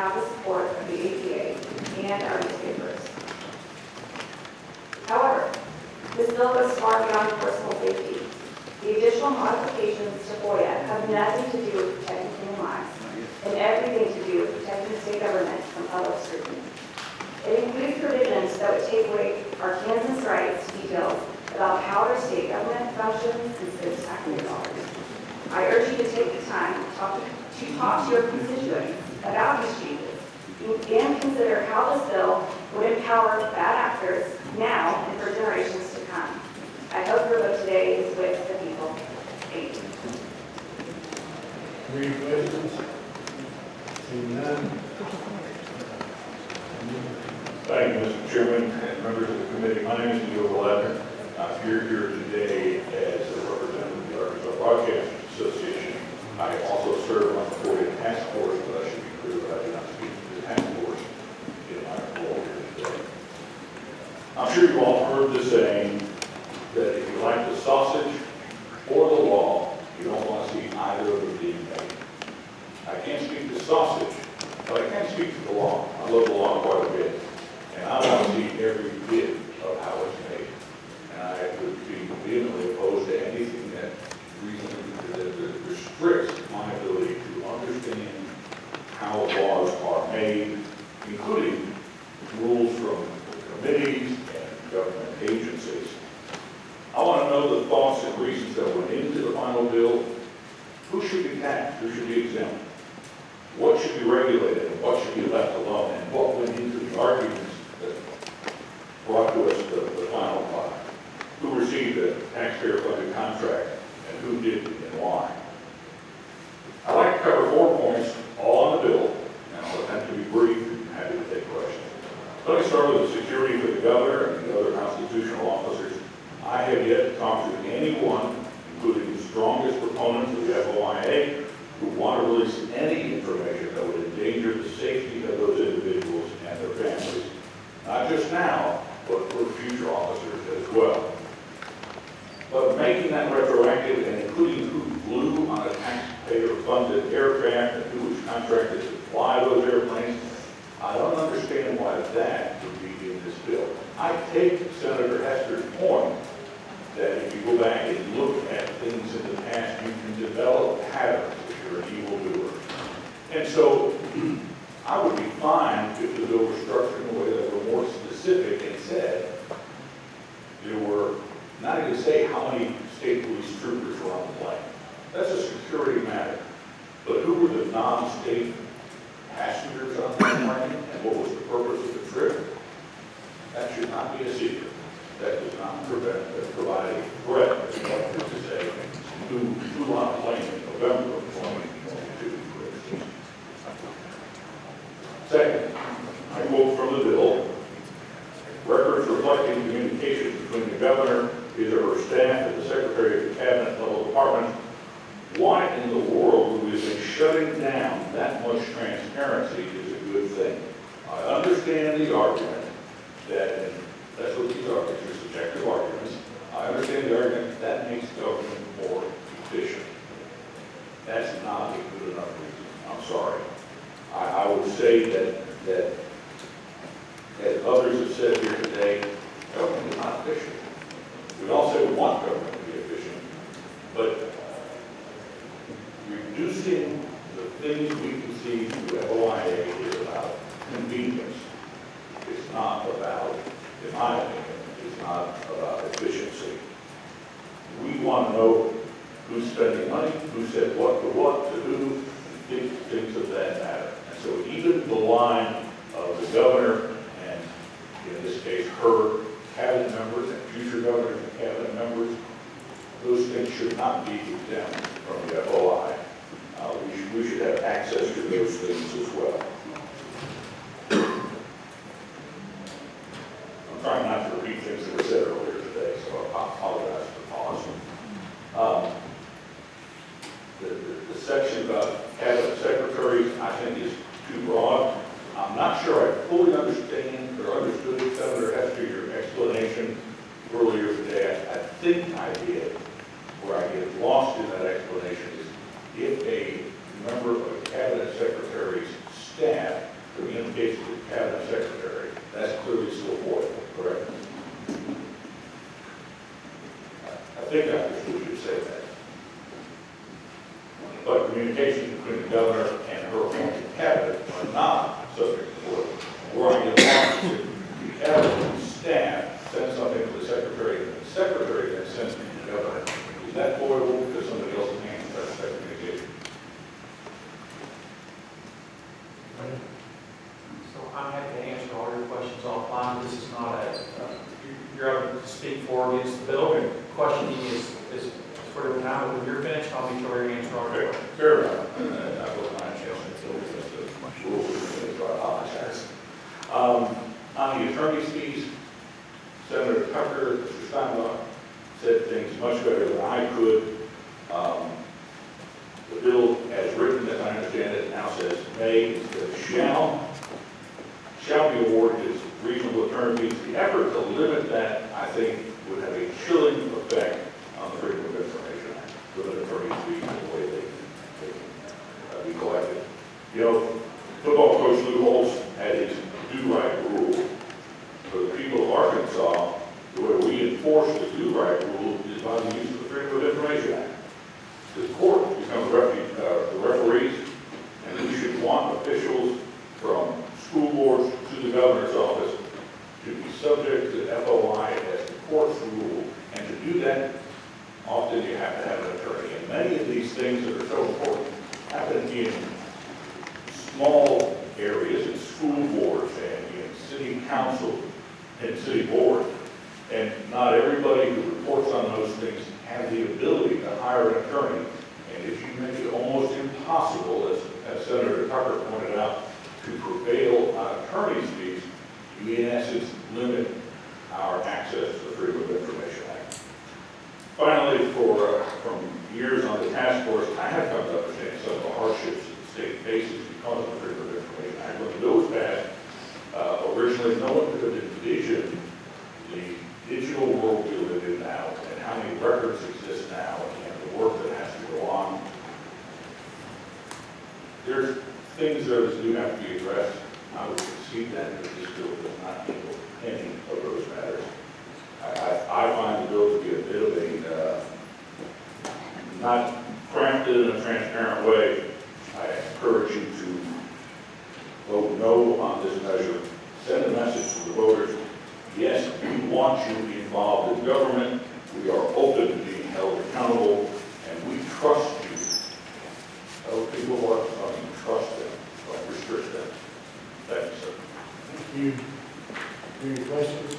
have the support of the APA and our newspapers. However, this bill goes far beyond personal safety. The additional modifications to FOIA have nothing to do with protecting human lives and everything to do with protecting the state government from public scrutiny. It includes provisions that would take away Arkansans' rights to details about how their state government functions and spends taxpayer dollars. I urge you to take the time to talk to your constituents about these changes and consider how this bill would empower bad actors now and for generations to come. I hope your vote today is with the people. Thank you. Any questions? Seeing none. Thank you, Mr. Chairman and members of the committee. My name is Neil Ladner. I'm here today as a representative of the Arkansas Broadcasters Association. I also serve on the FOIA task force, but I should be clear that I do not speak to the task force in my role here today. I'm sure you all heard the saying that if you like the sausage or the law, you don't want to see either of them being made. I can't speak to sausage, but I can speak to the law. I love the law quite a bit. And I want to see every bit of how it's made. And I would be vehemently opposed to anything that restricts my ability to understand how laws are made, including rules from committees and government agencies. I want to know the thoughts and reasons that went into the final bill. Who should be taxed? Who should be exempt? What should be regulated and what should be left alone? And what went into the arguments that brought to us the final product? Who received a taxpayer-funded contract and who didn't and why? I'd like to cover 4 points, all on the bill, and I'll attempt to be brief and happy to take questions. Let me start with the security for the governor and the other constitutional officers. I have yet to talk to anyone, including the strongest proponents of the FOIA, who want to release any information that would endanger the safety of those individuals and their families, not just now, but for future officers as well. But making that retroactive and including who flew on a taxpayer-funded aircraft and who was contracted to fly those airplanes, I don't understand why that would be in this bill. I take Senator Hester's point that if you go back and look at things in the past, you can develop patterns if you're an evildoer. And so I would be fine if the bill were structured in a way that were more specific and said there were, not even say how many state police troopers were on the plane. That's a security matter. But who were the non-state passengers on the plane and what was the purpose of the trip? That should not be a secret. That does not provide a threat, as you like to say, who flew on a plane in November of 2022, for instance. Second, I quote from the bill, records reflecting communications between the governor, his or her staff, and the secretary of the cabinet level department. Why in the world would we have been shutting down that much transparency is a good thing. I understand the argument that, and that's what these are, these are subjective arguments. I understand the argument that makes government more efficient. That's not a good enough reason. I'm sorry. I would say that as others have said here today, government is not efficient. We all say we want government to be efficient, but reducing the things we can see through FOIA is about convenience. It's not about, in my opinion, it's not about efficiency. We want to know who's spending money, who said what to who, and things of that matter. And so even the line of the governor and, in this case, her cabinet members and future governors and cabinet members, those things should not be exempt from the FOI. We should have access to those things as well. I'm trying not to repeat things that were said earlier today, so I apologize for pausing. The section about cabinet secretaries, I think, is too broad. I'm not sure I fully understand or understood, Senator Hester, your explanation earlier today. I think I did. Where I get lost in that explanation is if a member of a cabinet secretary's staff subject to FOIA. We're on the opposite. The cabinet staff sends something to the secretary, and the secretary then sends it to the governor. Is that FOIA because somebody else's hands that's that communication? So I'm happy to answer all your questions offline. This is not a, you're able to speak for or against the bill. The questioning is for the now, but when you're finished, I'll be sure to answer all your Okay, questions. fair enough. I wasn't my chance until the rules were made, so I apologize. On the attorney's fees, Senator Tucker, Mr. Steinbach, said things much better than I could. The bill, as written, as I understand it, now says may instead of shall be awarded as reasonable attorney fees. The effort to limit that, I think, would have a chilling effect on the Freedom of Information Act, limit attorney fees in the way they can be collected. You know, football coach Lou Holtz had his do-right rule. For the people of Arkansas, the way we enforce the do-right rule is by the use of the Freedom of Information Act. The court becomes the referees, and we should want officials from school boards to the governor's office to be subject to FOIA as the court's rule. And to do that, often you have to have an attorney. And many of these things that are so important happen in small areas, in school boards and in city council and city board. And not everybody who reports on those things have the ability to hire an attorney. And if you make it almost impossible, as Senator Tucker pointed out, to prevail on attorney's fees, you in essence limit our access to the Freedom of Information Act. Finally, from years on the task force, I have come to understand some of the hardships that the state faces because of the Freedom of Information Act. When the bill was passed, originally no one could have envisioned the digital world we live in now and how many records exist now and the work that has to go on. There's things that do have to be addressed. I would concede that this bill does not handle any of those matters. I find the bill to be a bit of a not crafted in a transparent way. I encourage you to vote no on this measure. Send a message to the voters. Yes, we want you involved in government. We are open to being held accountable, and we trust you. Those people who are coming, trust them, don't restrict them. Thank you, sir. Thank you. Any questions?